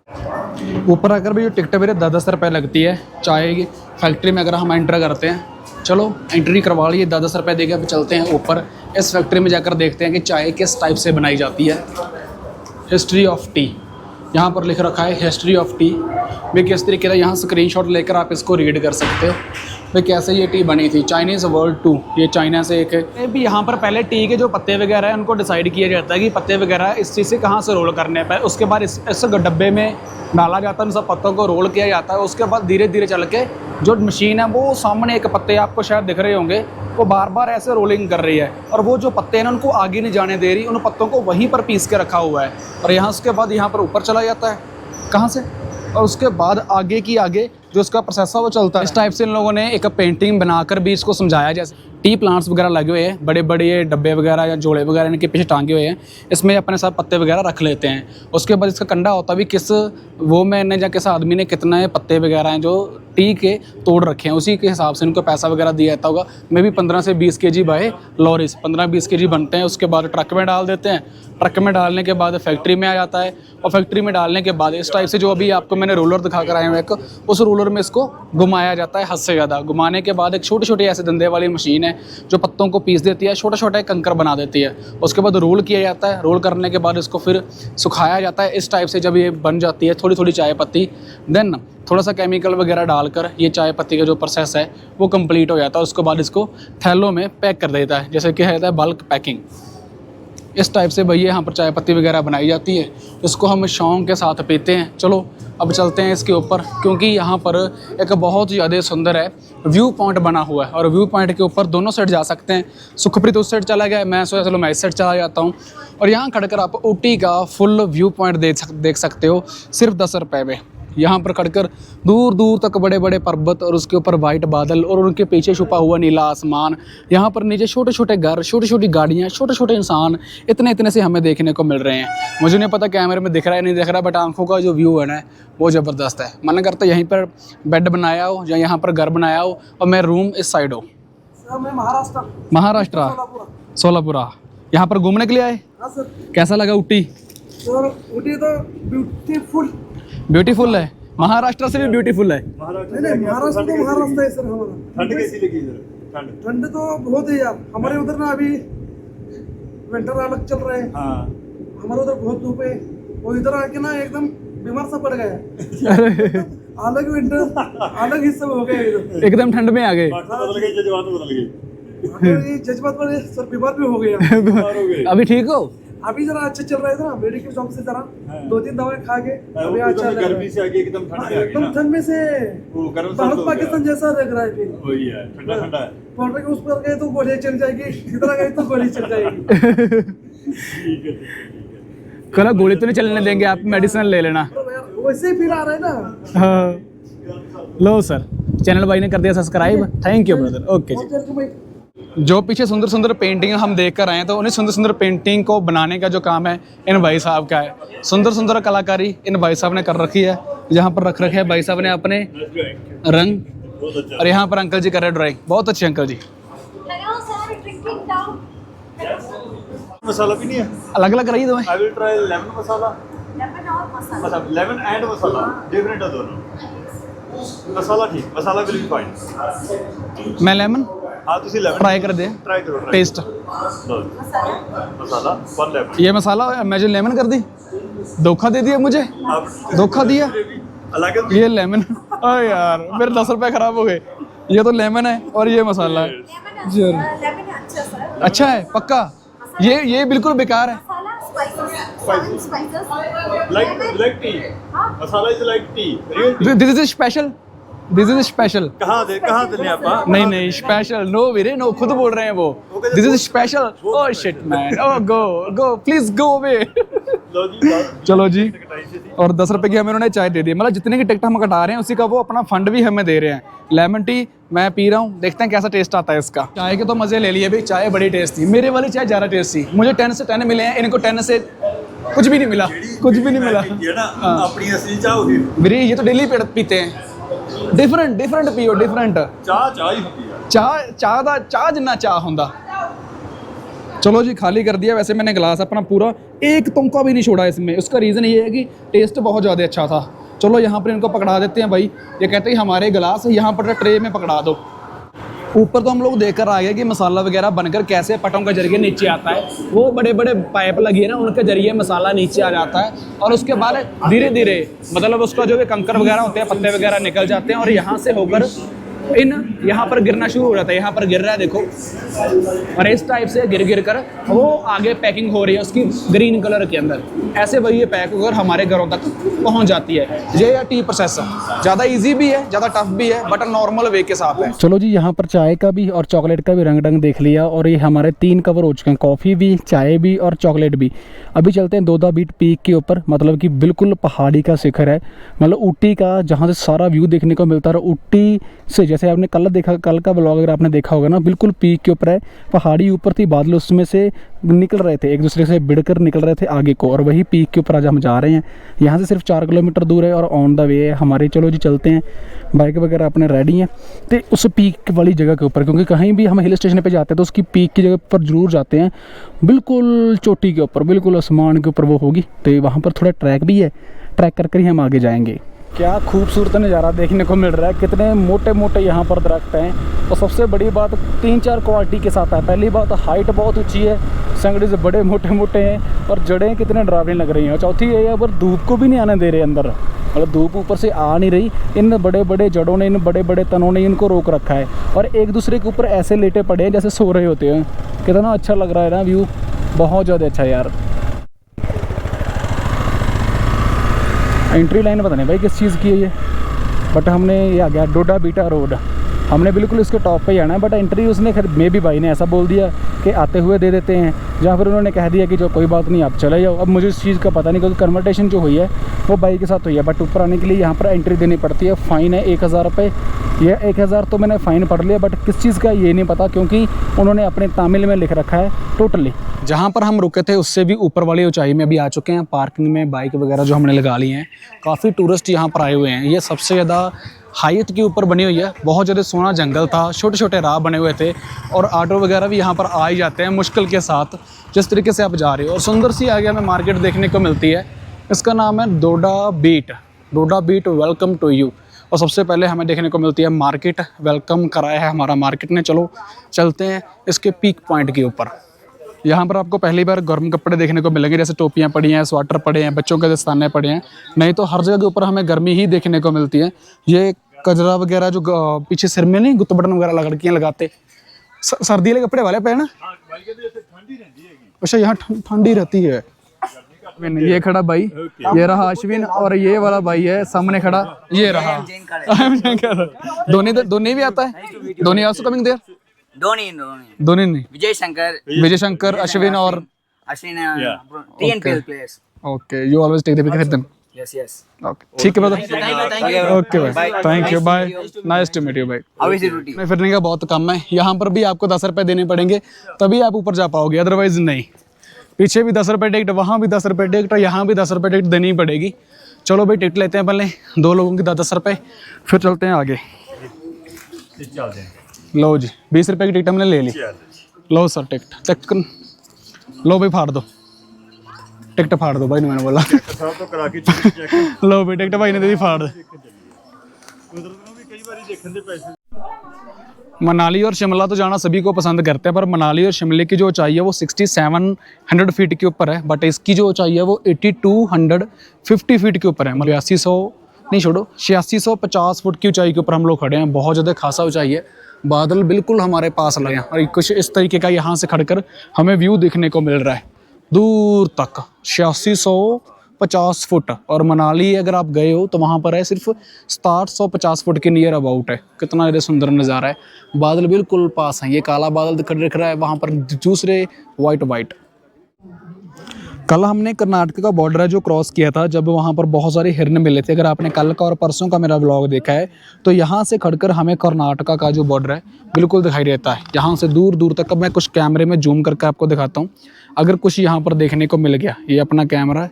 ऊपर आकर भी जो टिकट मेरे 10-10 रुपये लगती है चाय की फैक्ट्री में, अगर हम एंटर करते हैं। चलो एंट्री करवा लिए, 10-10 रुपये देकर अब चलते हैं ऊपर, इस फैक्ट्री में जाकर देखते हैं कि चाय किस टाइप से बनाई जाती है। हिस्ट्री ऑफ टी यहाँ पर लिख रखा है, हिस्ट्री ऑफ टी भी किस तरीके का, यहाँ स्क्रीनशॉट लेकर आप इसको रीड कर सकते हो भाई कैसे ये टी बनी थी। चाइनीज़ वर्ल्ड 2, ये चाइना से एक है। ये भी यहाँ पर पहले टी के जो पत्ते वगैरह हैं उनको डिसाइड किया जाता है कि पत्ते वगैरह इस चीज़ से कहाँ से रोल करने पर, उसके बाद इस डब्बे में डाला जाता है, उन सब पत्तों को रोल किया जाता है। उसके बाद धीरे धीरे चल के जो मशीन है वो सामने एक पत्ते आपको शायद दिख रहे होंगे, वो बार बार ऐसे रोलिंग कर रही है और वो जो पत्ते हैं ना उनको आगे नहीं जाने दे रही, उन पत्तों को वहीं पर पीस के रखा हुआ है। और यहाँ उसके बाद यहाँ पर ऊपर चला जाता है, कहाँ से, और उसके बाद आगे की आगे जो उसका प्रोसेस है वो चलता है। इस टाइप से इन लोगों ने एक पेंटिंग बनाकर भी इसको समझाया, जैसे टी प्लांट्स वगैरह लगे हुए हैं, बड़े बड़े ये डब्बे वगैरह या जोड़े वगैरह इनके पीछे टांगे हुए हैं, इसमें अपने साथ पत्ते वगैरह रख लेते हैं। उसके बाद इसका कंडा होता भी किस वो मैंने या किस आदमी ने कितने पत्ते वगैरह हैं जो टी के तोड़ रखे हैं, उसी के हिसाब से इनको पैसा वगैरह दिया जाता होगा। मे भी 15 से 20 kg बाय लॉरीज 15-20 kg बनते हैं। उसके बाद ट्रक में डाल देते हैं, ट्रक में डालने के बाद फैक्ट्री में आ जाता है, और फैक्ट्री में डालने के बाद इस टाइप से जो अभी आपको मैंने रोलर दिखा कर आया हूँ एक, उस रोलर में इसको घुमाया जाता है हद से ज़्यादा। घुमाने के बाद एक छोटे छोटे ऐसे धंधे वाली मशीन है जो पत्तों को पीस देती है, छोटा छोटा कंकर बना देती है। उसके बाद रोल किया जाता है, रोल करने के बाद इसको फिर सुखाया जाता है। इस टाइप से जब ये बन जाती है थोड़ी थोड़ी चाय पत्ती, देन थोड़ा सा केमिकल वगैरह डालकर ये चाय पत्ती का जो प्रोसेस है वो कंप्लीट हो जाता है। उसके बाद इसको थैलों में पैक कर देता है, जैसे कि है बल्क पैकिंग। इस टाइप से भैया यहाँ पर चाय पत्ती वगैरह बनाई जाती है, इसको हम शौक के साथ पीते हैं। चलो अब चलते हैं इसके ऊपर, क्योंकि यहाँ पर एक बहुत ही ज़्यादा सुंदर है व्यू पॉइंट बना हुआ है, और व्यू पॉइंट के ऊपर दोनों साइड जा सकते हैं। सुखप्रीत उस साइड चला गया, मैं सोचा चलो मैं इस साइड चला जाता हूँ। और यहाँ खड़कर आप ऊटी का फुल व्यू पॉइंट देख सकते हो सिर्फ 10 रुपये में। यहाँ पर खड़कर दूर दूर तक बड़े बड़े पर्वत और उसके ऊपर वाइट बादल और उनके पीछे छुपा हुआ नीला आसमान। यहाँ पर नीचे छोटे छोटे घर, छोटी छोटी गाड़ियाँ, छोटे छोटे इंसान, इतने इतने से हमें देखने को मिल रहे हैं। मुझे नहीं पता कैमरे में दिख रहा है नहीं दिख रहा, बट आंखों का जो व्यू है ना वो ज़बरदस्त है। मन करता है यहीं पर बेड बनाया हो या यहाँ पर घर बनाया हो और मैं रूम इस साइड हो। महाराष्ट्र सोलापुरा यहाँ पर घूमने के लिए आए। कैसा लगा ऊटी? ऊटी तो ब्यूटीफुल है, महाराष्ट्र से भी ब्यूटीफुल है। महाराष्ट्र तो महाराष्ट्र है सर हमारा। ठंड कैसी लगी इधर? ठंड तो बहुत है यार, हमारे उधर ना अभी विंटर अलग चल रहा है। हाँ। हमारे उधर बहुत धूप है, वो इधर आके ना एकदम बीमार सा पड़ गया। अलग विंटर अलग हिस्सा हो गया इधर, एकदम ठंड में आ गए। बदल गई, जज्बात बदल गई। ये जज्बात पर सर बीमार भी हो गया। बीमार हो गए। अभी ठीक हो? अभी जरा अच्छा चल रहा है ना मेडिकल शॉप से जरा 2-3 दवाएं खा के अभी अच्छा लग रहा गर्मी है। से आगे एकदम ठंड आ गई एकदम ना, ठंड में से वो गर्म सर्द भारत हो पाकिस्तान गया। जैसा लग रहा है फिर। वही है, ठंडा ठंडा है। बॉर्डर के उस पर गए तो गोलियां चल जाएगी, इधर गए तो गोली चल जाएगी। ठीक है। कल गोली तो नहीं चलने देंगे, आप मेडिसिन ले लेना। तो यार वैसे ही फिर आ रहा है ना। हाँ लो सर, चैनल भाई ने कर दिया subscribe, thank you brother. Okay ji. और भाई जो पीछे सुंदर सुंदर पेंटिंग हम देख कर आए हैं, तो उन्हें सुंदर सुंदर पेंटिंग को बनाने का जो काम है इन भाई साहब का है। सुंदर सुंदर कलाकारी इन भाई साहब ने कर रखी है। यहाँ पर रख रखे हैं भाई साहब ने अपने रंग, बहुत अच्छा। और यहाँ पर अंकल जी कर रहे हैं ड्राइंग। बहुत अच्छे अंकल जी। Hello, sir. Drinking down. मसाला भी नहीं है। अलग अलग रही तुम्हें। I will try lemon masala, Lemon or masala? मतलब लेमन एंड मसाला डिफरेंट है दोनों। मसाला ठीक, मसाला विल बी फाइन। मैं लेमन हाँ तुसी लेमन ट्राई कर दे, ट्राई करो। टेस्ट। मसाला वन लेमन। ये मसाला मैं जो लेमन कर दी, धोखा दे दिया मुझे, आप धोखा दिया। अलग है। ये लेमन, अरे यार मेरे 10 रुपए खराब हो गए। ये तो लेमन है और ये मसाला है। Lemon अच्छा sir. अच्छा है पक्का। ये बिल्कुल बेकार है। Masala spices. Seven spices. Like tea. हाँ. Masala is like tea. Real tea. This is special, this is special. कहाँ देने आप? नहीं नहीं स्पेशल नो वीरे नो, खुद बोल रहे हैं वो। This is special. Oh shit man, oh go go please go away. लो जी। चलो जी। और 10 रुपए की हमें उन्होंने चाय दे दी, मतलब जितने की टिकट हम कटा रहे हैं उसी का वो अपना फंड भी हमें दे रहे हैं। लेमन टी मैं पी रहा हूँ, देखते हैं कैसा टेस्ट आता है इसका। चाय के तो मजे ले लिए भाई, चाय बड़ी टेस्ट थी। मेरे वाली चाय ज़्यादा टेस्ट थी। मुझे 10 से 10 मिले हैं, इनको 10 से कुछ भी नहीं मिला, कुछ भी नहीं मिला। ये ना अपनी असली चाह होगी। वीरे ये तो डेली पीते हैं। डिफरेंट डिफरेंट पियो, डिफरेंट। चाह ही होती है। चाह जिन्ना चाह होंदा। चलो जी खाली कर दिया। वैसे मैंने गिलास अपना पूरा एक तुमका भी नहीं छोड़ा इसमें। उसका रीज़न ये है कि टेस्ट बहुत ज़्यादा अच्छा था। चलो यहाँ पर इनको पकड़ा देते हैं भाई। ये कहते हैं हमारे गिलास यहाँ पर ट्रे में पकड़ा दो। ऊपर तो हम लोग देख कर आ गए कि मसाला वगैरह बनकर कैसे पटों के जरिए नीचे आता है। वो बड़े बड़े पाइप लगी है ना, उनके जरिए मसाला नीचे आ जाता है और उसके बाद धीरे धीरे मतलब उसका जो भी कंकर वगैरह होते हैं, पत्ते वगैरह निकल जाते हैं और यहाँ से होकर यहाँ पर गिरना शुरू हो जाता है। यहाँ पर गिर रहा है देखो, और इस टाइप से गिर गिर कर वो आगे पैकिंग हो रही है उसकी ग्रीन कलर के अंदर। ऐसे भाई ये पैक होकर हमारे घरों तक पहुँच जाती है। ये टी प्रोसेस ज़्यादा ईजी भी है, ज़्यादा टफ भी है, बट नॉर्मल वे के साथ है। चलो जी यहाँ पर चाय का भी और चॉकलेट का भी रंग ढंग देख लिया और ये हमारे 3 कवर हो चुके हैं, कॉफ़ी भी, चाय भी और चॉकलेट भी। अभी चलते हैं दोदा बीट पीक के ऊपर, मतलब कि बिल्कुल पहाड़ी का शिखर है, मतलब ऊटी का, जहाँ से सारा व्यू देखने को मिलता है। ऊटी से जैसे आपने कल देखा, कल का ब्लॉग अगर आपने देखा होगा ना, बिल्कुल पीक के ऊपर है, पहाड़ी ऊपर थी, बादल उसमें से निकल रहे थे, एक दूसरे से भिड़कर निकल रहे थे आगे को, और वही पीक के ऊपर आज हम जा रहे हैं। यहाँ से सिर्फ 4 किलोमीटर दूर है और ऑन द वे है हमारे। चलो जी चलते हैं, बाइक वगैरह अपने रेडी हैं तो उस पीक वाली जगह के ऊपर, क्योंकि कहीं भी हम हिल स्टेशन पे जाते हैं तो उसकी पीक की जगह पर जरूर जाते हैं, बिल्कुल चोटी के ऊपर, बिल्कुल आसमान के ऊपर वो होगी। तो वहाँ पर थोड़ा ट्रैक भी है, ट्रैक करके ही हम आगे जाएंगे। क्या खूबसूरत नज़ारा देखने को मिल रहा है, कितने मोटे मोटे यहाँ पर दरख्त हैं। और सबसे बड़ी बात 3-4 क्वालिटी के साथ है। पहली बात हाइट बहुत ऊंची है, संगड़ी से बड़े मोटे मोटे हैं और जड़ें कितने डरावनी लग रही हैं। और चौथी ये है पर धूप को भी नहीं आने दे रहे अंदर, मतलब धूप ऊपर से आ नहीं रही। इन बड़े बड़े जड़ों ने, इन बड़े बड़े तनों ने इनको रोक रखा है और एक दूसरे के ऊपर ऐसे लेटे पड़े हैं जैसे सो रहे होते हैं। कितना अच्छा लग रहा है ना व्यू, बहुत ज़्यादा अच्छा है यार। एंट्री लाइन पता नहीं भाई किस चीज़ की है ये, बट हमने ये आ गया डोडा बीटा रोड, हमने बिल्कुल इसके टॉप पे ही आना है। बट एंट्री उसने खैर मे भी भाई ने ऐसा बोल दिया कि आते हुए दे देते हैं, जहाँ फिर उन्होंने कह दिया कि जो कोई बात नहीं आप चले जाओ। अब मुझे इस चीज़ का पता नहीं क्योंकि कन्वर्टेशन जो हुई है वो बाइक के साथ हुई है, बट ऊपर आने के लिए यहाँ पर एंट्री देनी पड़ती है। फ़ाइन है 1000 रुपये, यह 1000 तो मैंने फ़ाइन पढ़ लिया, बट किस चीज़ का ये नहीं पता क्योंकि उन्होंने अपने तमिल में लिख रखा है टोटली। जहाँ पर हम रुके थे उससे भी ऊपर वाली ऊंचाई में अभी आ चुके हैं। पार्किंग में बाइक वगैरह जो हमने लगा ली हैं, काफ़ी टूरिस्ट यहाँ पर आए हुए हैं। ये सबसे ज़्यादा हाइट के ऊपर बनी हुई है, बहुत ज़्यादा सोना जंगल था, छोटे छोटे राह बने हुए थे और ऑटो वगैरह भी यहाँ पर आ ही जाते हैं मुश्किल के साथ, जिस तरीके से आप जा रहे हो। और सुंदर सी आगे हमें मार्केट देखने को मिलती है, इसका नाम है डोडा बीट। डोडा बीट वेलकम टू यू। और सबसे पहले हमें देखने को मिलती है मार्केट, वेलकम कराया है हमारा मार्केट ने। चलो चलते हैं इसके पीक पॉइंट के ऊपर। यहाँ पर आपको पहली बार गर्म कपड़े देखने को मिलेंगे, जैसे टोपियाँ पड़ी हैं, स्वेटर पड़े हैं, बच्चों के दस्ताने पड़े हैं। नहीं तो हर जगह के ऊपर हमें गर्मी ही देखने को मिलती है। ये कजरा वगैरह जो पीछे सिर में नहीं गुत्त बटन वगैरह लड़कियाँ लगाते, सर्दी वाले कपड़े वाले पहना। अच्छा यहाँ ठंडी रहती है। ये खड़ा भाई, ये रहा अश्विन, और ये वाला भाई है सामने खड़ा, ये रहा धोनी भी आता है। Dhoni also coming there? Dhoni नहीं, विजय शंकर, अश्विन और TNPL players. Okay. You always take the pic with them? Yes, yes. Okay, ठीक है ब्रदर। ओके भाई, thank you, bye, nice to meet you भाई। How is your routine? में फिरने का बहुत कम है, यहाँ पर भी आपको 10 रुपए देने पड़ेंगे तभी आप ऊपर जा पाओगे, अदरवाइज नहीं। पीछे भी 10 रुपए टिकट, वहाँ भी 10 रुपए टिकट, यहाँ भी 10 रुपए टिकट देनी ही पड़ेगी। चलो भाई टिकट लेते हैं पहले, 2 लोगों की 10 रुपए, फिर चलते हैं आगे। लो जी 20 रुपए की टिकट हमने ले ली। लो सर टिकट, लो भाई फाड़ दो टिकट, फाड़ दो भाई, मैंने बोला साहब तो करा के चेक लो भाई टिकट भाई ने दे दी, फाड़। कई बार देखने दे पैसे। मनाली और शिमला तो जाना सभी को पसंद करते हैं, पर मनाली और शिमले की जो ऊंचाई है वो 6700 फीट के ऊपर है, बट इसकी जो ऊंचाई है वो 8250 फीट के ऊपर है। मतलब 8650 फुट की ऊंचाई के ऊपर हम लोग खड़े हैं। बहुत ज़्यादा खासा ऊंचाई है, बादल बिल्कुल हमारे पास लगे हैं और कुछ इस तरीके का यहाँ से खड़कर हमें व्यू देखने को मिल रहा है दूर तक, 8650 फुट। और मनाली अगर आप गए हो तो वहाँ पर है सिर्फ 750 फुट के नियर अबाउट है। कितना ज़्यादा सुंदर नज़ारा है, बादल बिल्कुल पास हैं। ये काला बादल दिख रहा है, वहाँ पर दूसरे वाइट। कल हमने कर्नाटक का बॉर्डर है जो क्रॉस किया था, जब वहाँ पर बहुत सारे हिरन मिले थे। अगर आपने कल का और परसों का मेरा व्लॉग देखा है तो यहाँ से खड़कर हमें कर्नाटका का जो बॉर्डर है बिल्कुल दिखाई देता है। यहाँ से दूर दूर तक, अब मैं कुछ कैमरे में जूम करके आपको दिखाता हूँ। अगर कुछ यहाँ पर देखने को मिल गया, ये अपना कैमरा है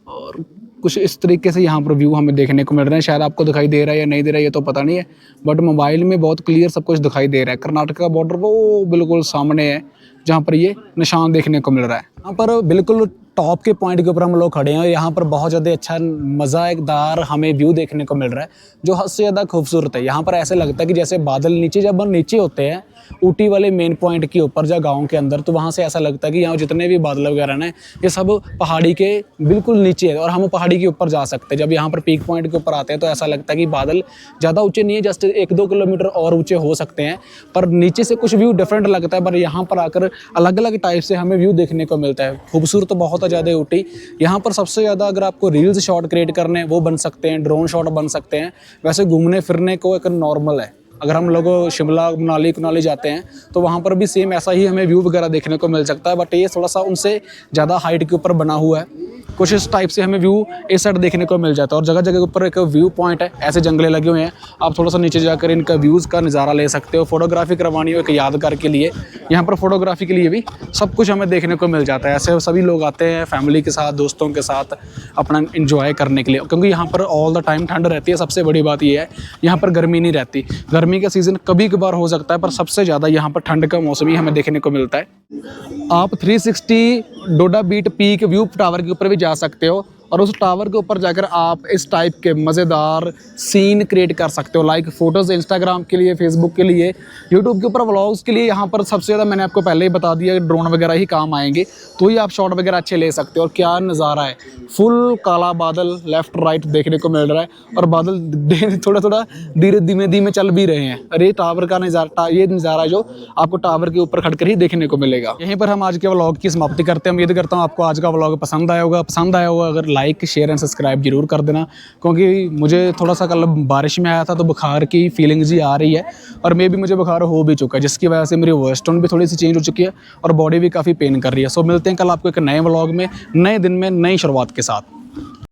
और कुछ इस तरीके से यहाँ पर व्यू हमें देखने को मिल रहे हैं। शायद आपको दिखाई दे रहा है या नहीं दे रहा है ये तो पता नहीं है, बट मोबाइल में बहुत क्लियर सब कुछ दिखाई दे रहा है। कर्नाटक का बॉर्डर वो बिल्कुल सामने है जहाँ पर ये निशान देखने को मिल रहा है। यहाँ पर बिल्कुल टॉप के पॉइंट के ऊपर हम लोग खड़े हैं और यहाँ पर बहुत ज़्यादा अच्छा मज़ेदार हमें व्यू देखने को मिल रहा है जो हद से ज़्यादा खूबसूरत है। यहाँ पर ऐसे लगता है कि जैसे बादल नीचे, जब हम नीचे होते हैं ऊटी वाले मेन पॉइंट के ऊपर या गांव के अंदर, तो वहाँ से ऐसा लगता है कि यहाँ जितने भी बादल वगैरह हैं ये सब पहाड़ी के बिल्कुल नीचे है और हम पहाड़ी के ऊपर जा सकते हैं। जब यहाँ पर पीक पॉइंट के ऊपर आते हैं तो ऐसा लगता है कि बादल ज़्यादा ऊँचे नहीं है, जस्ट 1-2 किलोमीटर और ऊँचे हो सकते हैं, पर नीचे से कुछ व्यू डिफरेंट लगता है। पर यहाँ पर आकर अलग अलग टाइप से हमें व्यू देखने को मिलता है। खूबसूरत तो बहुत ज़्यादा ऊटी। यहाँ पर सबसे ज़्यादा अगर आपको रील्स शॉट क्रिएट करने वो बन सकते हैं, ड्रोन शॉट बन सकते हैं। वैसे घूमने फिरने को एक नॉर्मल है। अगर हम लोग शिमला मनाली जाते हैं तो वहाँ पर भी सेम ऐसा ही हमें व्यू वगैरह देखने को मिल सकता है, बट ये थोड़ा सा उनसे ज़्यादा हाइट के ऊपर बना हुआ है। कुछ इस टाइप से हमें व्यू इस साइड देखने को मिल जाता है और जगह जगह के ऊपर एक व्यू पॉइंट है, ऐसे जंगले लगे हुए हैं। आप थोड़ा सा नीचे जाकर इनका व्यूज़ का नज़ारा ले सकते हो। फोटोग्राफी करवानी हो एक यादगार के लिए, यहाँ पर फोटोग्राफी के लिए भी सब कुछ हमें देखने को मिल जाता है। ऐसे सभी लोग आते हैं फैमिली के साथ, दोस्तों के साथ अपना इंजॉय करने के लिए, क्योंकि यहाँ पर ऑल द टाइम ठंड रहती है। सबसे बड़ी बात ये है यहाँ पर गर्मी नहीं रहती। गर्मी का सीज़न कभी कभार हो सकता है, पर सबसे ज़्यादा यहाँ पर ठंड का मौसम ही हमें देखने को मिलता है। आप 360 डोडा बीट पीक व्यू टावर के ऊपर भी जा सकते हो और उस टावर के ऊपर जाकर आप इस टाइप के मज़ेदार सीन क्रिएट कर सकते हो, लाइक फ़ोटोज़ इंस्टाग्राम के लिए, फेसबुक के लिए, यूट्यूब के ऊपर व्लॉग्स के लिए। यहाँ पर सबसे ज़्यादा मैंने आपको पहले ही बता दिया ड्रोन वगैरह ही काम आएंगे, तो ही आप शॉट वगैरह अच्छे ले सकते हो। और क्या नज़ारा है, फुल काला बादल लेफ्ट राइट देखने को मिल रहा है और बादल थोड़ा थोड़ा धीमे धीमे चल भी रहे हैं। और ये टावर का नज़ारा, ये नज़ारा जो आपको टावर के ऊपर खड़कर ही देखने को मिलेगा। यहीं पर हम आज के व्लॉग की समाप्ति करते हैं। उम्मीद करता हूँ आपको आज का व्लॉग पसंद आया होगा। अगर लाइक शेयर एंड सब्सक्राइब जरूर कर देना, क्योंकि मुझे थोड़ा सा कल बारिश में आया था तो बुखार की फीलिंग्स ही आ रही है और मे भी मुझे बुखार हो भी चुका है, जिसकी वजह से मेरी वॉइस टोन भी थोड़ी सी चेंज हो चुकी है और बॉडी भी काफ़ी पेन कर रही है। सो मिलते हैं कल आपको एक नए व्लॉग में, नए दिन में, नई शुरुआत के साथ।